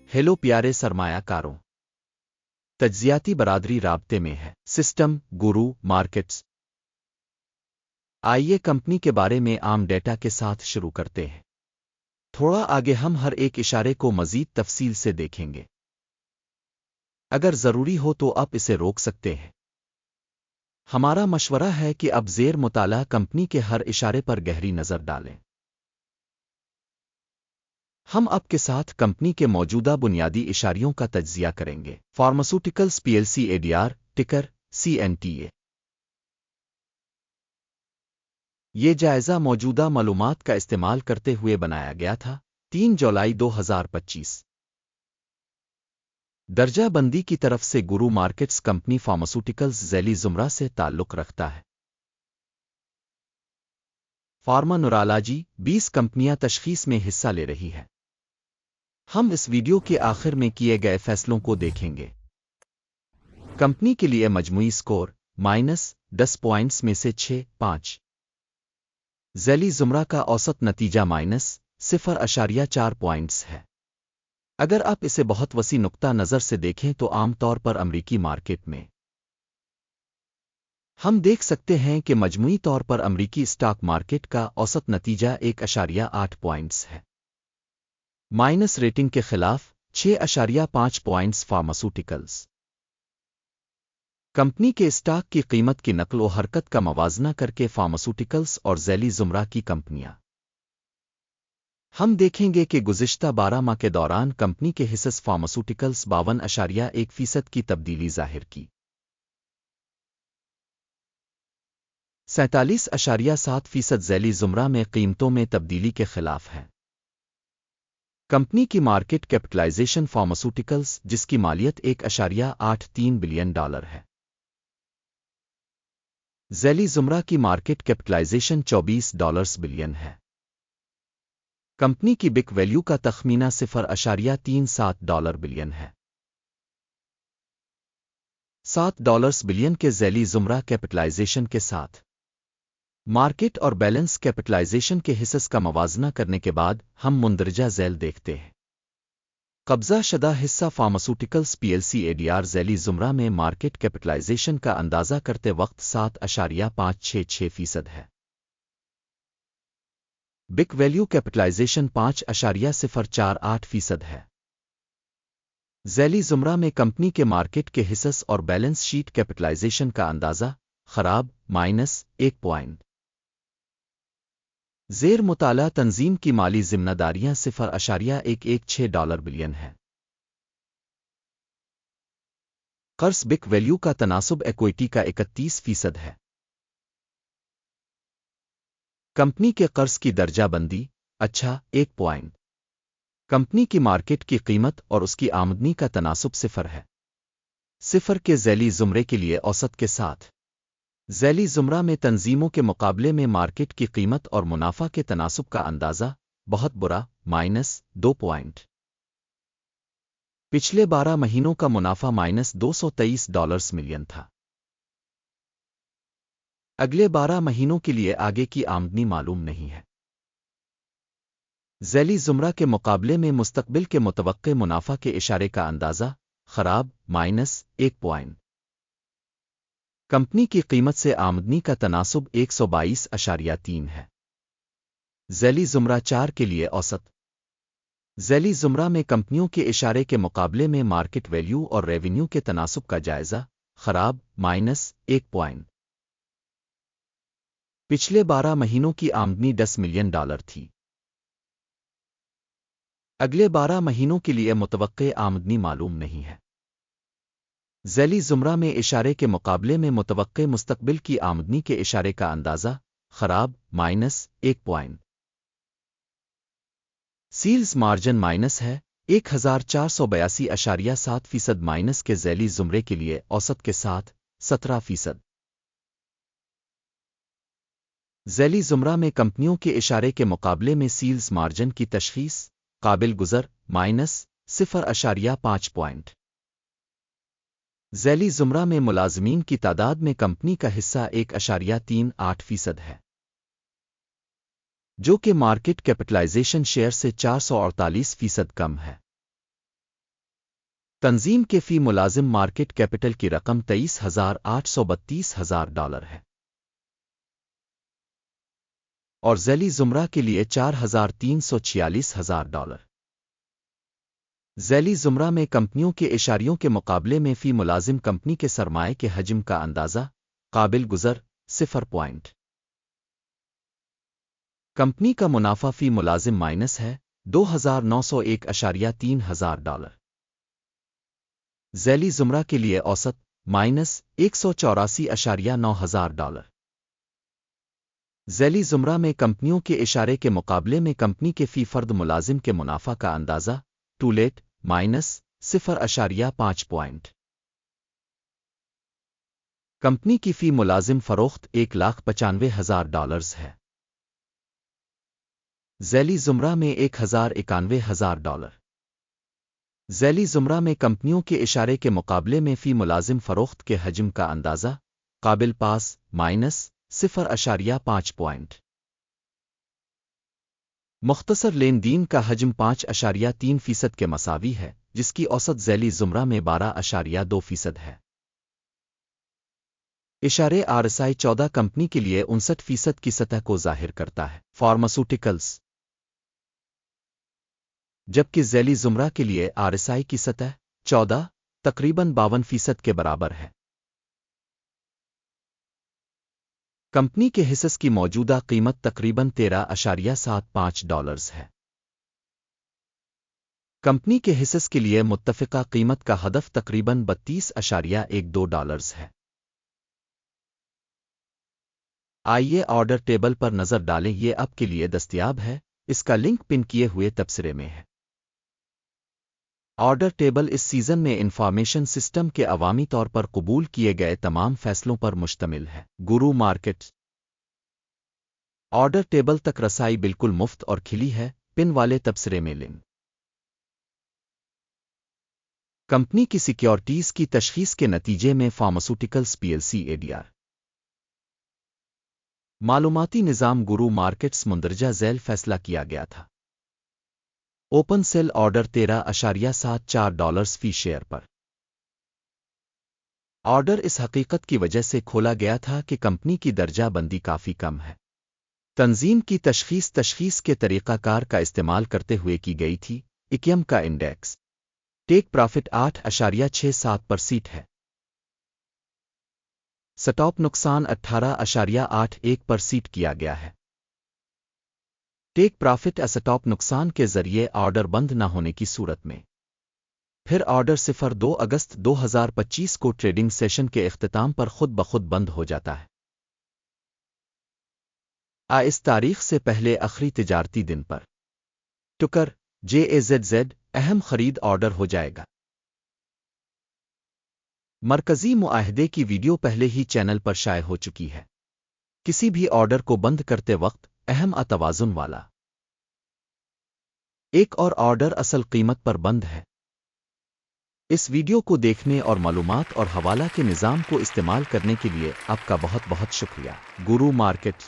Hello پیارے سرمایہ کاروں، تجزیاتی برادری رابطے میں ہے۔ سسٹم گورو مارکیٹس۔ آئیے کمپنی کے بارے میں عام ڈیٹا کے ساتھ شروع کرتے ہیں۔ تھوڑا آگے ہم ہر ایک اشارے کو مزید تفصیل سے دیکھیں گے۔ اگر ضروری ہو تو آپ اسے روک سکتے ہیں۔ ہمارا مشورہ ہے کہ اب زیر مطالعہ کمپنی کے ہر اشارے پر گہری نظر ڈالیں۔ ہم اب کے ساتھ کمپنی کے موجودہ بنیادی اشاریوں کا تجزیہ کریں گے۔ فارماسیوٹیکلز PLC ADR ٹکر CNTA۔ یہ جائزہ موجودہ معلومات کا استعمال کرتے ہوئے بنایا گیا تھا۔ 3 جولائی 2025۔ درجہ بندی کی طرف سے گورو مارکیٹس کمپنی فارماسیوٹیکلز ذیلی زمرہ سے تعلق رکھتا ہے۔ فارما نورالوجی 20 کمپنیاں تشخیص میں حصہ لے رہی ہے۔ ہم اس ویڈیو کے آخر میں کیے گئے فیصلوں کو دیکھیں گے۔ کمپنی کے لیے مجموعی سکور -10 پوائنٹس میں سے 6.5۔ ذیلی زمرہ کا اوسط نتیجہ -0.4 پوائنٹس ہے۔ اگر آپ اسے بہت وسیع نقطہ نظر سے دیکھیں تو عام طور پر امریکی مارکیٹ میں ہم دیکھ سکتے ہیں کہ مجموعی طور پر امریکی اسٹاک مارکیٹ کا اوسط نتیجہ 1.8 پوائنٹس ہے۔ مائنس ریٹنگ کے خلاف 6.5 پوائنٹس فارماسیوٹیکلز۔ کمپنی کے اسٹاک کی قیمت کی نقل و حرکت کا موازنہ کر کے فارماسیوٹیکلز اور ذیلی زمرہ کی کمپنیاں۔ ہم دیکھیں گے کہ گزشتہ 12 ماہ کے دوران کمپنی کے حصص فارماسیوٹیکلز 52.1% کی تبدیلی ظاہر کی۔ 47.7% ذیلی زمرہ میں قیمتوں میں تبدیلی کے خلاف ہے۔ کمپنی کی مارکیٹ کیپٹلائزیشن فارماسیوٹیکلز جس کی مالیت $1.83 بلین ہے۔ ذیلی زمرہ کی مارکیٹ کیپٹلائزیشن $24 بلین ہے۔ کمپنی کی بک ویلیو کا تخمینہ $0.37 بلین ہے۔ $7 بلین کے ذیلی زمرہ کیپٹلائزیشن کے ساتھ مارکیٹ اور بیلنس کیپٹلائزیشن کے حصص کا موازنہ کرنے کے بعد ہم مندرجہ ذیل دیکھتے ہیں۔ قبضہ شدہ حصہ فارماسیوٹیکلز PLC ADR ذیلی زمرہ میں مارکیٹ کیپٹلائزیشن کا اندازہ کرتے وقت 7.566% ہے۔ بک ویلیو کیپٹلائزیشن 5.048% ہے۔ ذیلی زمرہ میں کمپنی کے مارکیٹ کے حصص اور بیلنس شیٹ کیپٹلائزیشن کا اندازہ خراب -1 پوائنٹ۔ زیر مطالعہ تنظیم کی مالی ذمہ داریاں $0.116 بلین ہے۔ قرض بک ویلیو کا تناسب ایکوئٹی کا 31% ہے۔ کمپنی کے قرض کی درجہ بندی 1 پوائنٹ۔ کمپنی کی مارکیٹ کی قیمت اور اس کی آمدنی کا تناسب 0 ہے۔ 0 کے ذیلی زمرے کے لیے اوسط کے ساتھ ذیلی زمرہ میں تنظیموں کے مقابلے میں مارکیٹ کی قیمت اور منافع کے تناسب کا اندازہ بہت برا -2 پوائنٹ۔ پچھلے 12 مہینوں کا منافع $223 ملین تھا۔ اگلے 12 مہینوں کے لیے آگے کی آمدنی معلوم نہیں ہے۔ ذیلی زمرہ کے مقابلے میں مستقبل کے متوقع منافع کے اشارے کا اندازہ خراب -1 پوائنٹ۔ کمپنی کی قیمت سے آمدنی کا تناسب 122.3 ہے۔ ذیلی زمرہ 4 کے لیے اوسط۔ ذیلی زمرہ میں کمپنیوں کے اشارے کے مقابلے میں مارکیٹ ویلیو اور ریونیو کے تناسب کا جائزہ خراب -1 پوائنٹ۔ پچھلے 12 مہینوں کی آمدنی $10 ملین تھی۔ اگلے 12 مہینوں کے لیے متوقع آمدنی معلوم نہیں ہے۔ ذیلی زمرہ میں اشارے کے مقابلے میں متوقع مستقبل کی آمدنی کے اشارے کا اندازہ خراب -1 پوائنٹ۔ سیلز مارجن مائنس ہے 1482.7% مائنس کے ذیلی زمرے کے لیے اوسط کے ساتھ 17%۔ ذیلی زمرہ میں کمپنیوں کے اشارے کے مقابلے میں سیلز مارجن کی تشخیص قابل گزر -0.5 پوائنٹ۔ ذیلی زمرہ میں ملازمین کی تعداد میں کمپنی کا حصہ 1.38% ہے، جو کہ مارکیٹ کیپٹلائزیشن شیئر سے 448% کم ہے۔ تنظیم کے فی ملازم مارکیٹ کیپٹل کی رقم $23,832,000 ہے اور ذیلی زمرہ کے لیے $4,346,000۔ ذیلی زمرہ میں کمپنیوں کے اشاریوں کے مقابلے میں فی ملازم کمپنی کے سرمائے کے حجم کا اندازہ قابل گزر 0 کمپنی کا منافع فی ملازم مائنس ہے $2,901,300۔ ذیلی زمرہ کے لیے اوسط $184,900۔ ذیلی زمرہ میں کمپنیوں کے اشارے کے مقابلے میں کمپنی کے فی فرد ملازم کے منافع کا اندازہ ٹولیٹ -0.5 کمپنی کی فی ملازم فروخت $1,95,000 ہے۔ ذیلی زمرہ میں $1,91,000۔ ذیلی زمرہ میں کمپنیوں کے اشارے کے مقابلے میں فی ملازم فروخت کے حجم کا اندازہ قابل پاس -0.5 مختصر لین دین کا حجم 5.3% کے مساوی ہے، جس کی اوسط ذیلی زمرہ میں 12.2% ہے۔ اشارے RSI 14 کمپنی کے لیے 59% کی سطح کو ظاہر کرتا ہے، فارماسوٹیکلز، جبکہ ذیلی زمرہ کے لیے RSI کی سطح 14 تقریباً 52% کے برابر ہے۔ کمپنی کے حصص کی موجودہ قیمت تقریباً $13.75 ہے۔ کمپنی کے حصص کے لیے متفقہ قیمت کا ہدف تقریباً $32.12 ہے۔ آئیے آرڈر ٹیبل پر نظر ڈالیں، یہ آپ کے لیے دستیاب ہے، اس کا لنک پن کیے ہوئے تبصرے میں ہے۔ آرڈر ٹیبل اس سیزن میں انفارمیشن سسٹم کے عوامی طور پر قبول کیے گئے تمام فیصلوں پر مشتمل ہے۔ گرو مارکیٹ آرڈر ٹیبل تک رسائی بالکل مفت اور کھلی ہے، پن والے تبصرے میں لنک۔ کمپنی کی سیکیورٹیز کی تشخیص کے نتیجے میں فارماسوٹیکلز PLC ADR معلوماتی نظام گرو مارکیٹس مندرجہ ذیل فیصلہ کیا گیا تھا۔ اوپن سیل آرڈر $13.74 فی شیئر پر۔ آرڈر اس حقیقت کی وجہ سے کھولا گیا تھا کہ کمپنی کی درجہ بندی کافی کم ہے۔ تنظیم کی تشخیص کے طریقہ کار کا استعمال کرتے ہوئے کی گئی تھی۔ اکیم کا انڈیکس ٹیک پرافٹ 8.67% ہے۔ سٹاپ نقصان 18.81% کیا گیا ہے۔ ٹیک پرافٹ اسٹاپ نقصان کے ذریعے آرڈر بند نہ ہونے کی صورت میں۔ پھر آرڈر 2 اگست 2025 کو ٹریڈنگ سیشن کے اختتام پر خود بخود بند ہو جاتا ہے۔ اس تاریخ سے پہلے آخری تجارتی دن پر ٹکر JAZZ اہم خرید آرڈر ہو جائے گا۔ مرکزی معاہدے کی ویڈیو پہلے ہی چینل پر شائع ہو چکی ہے۔ کسی بھی آرڈر کو بند کرتے وقت اہم توازن والا ایک اور آرڈر اصل قیمت پر بند ہے۔ اس ویڈیو کو دیکھنے اور معلومات اور حوالہ کے نظام کو استعمال کرنے کے لیے آپ کا بہت بہت شکریہ۔ گرو مارکیٹ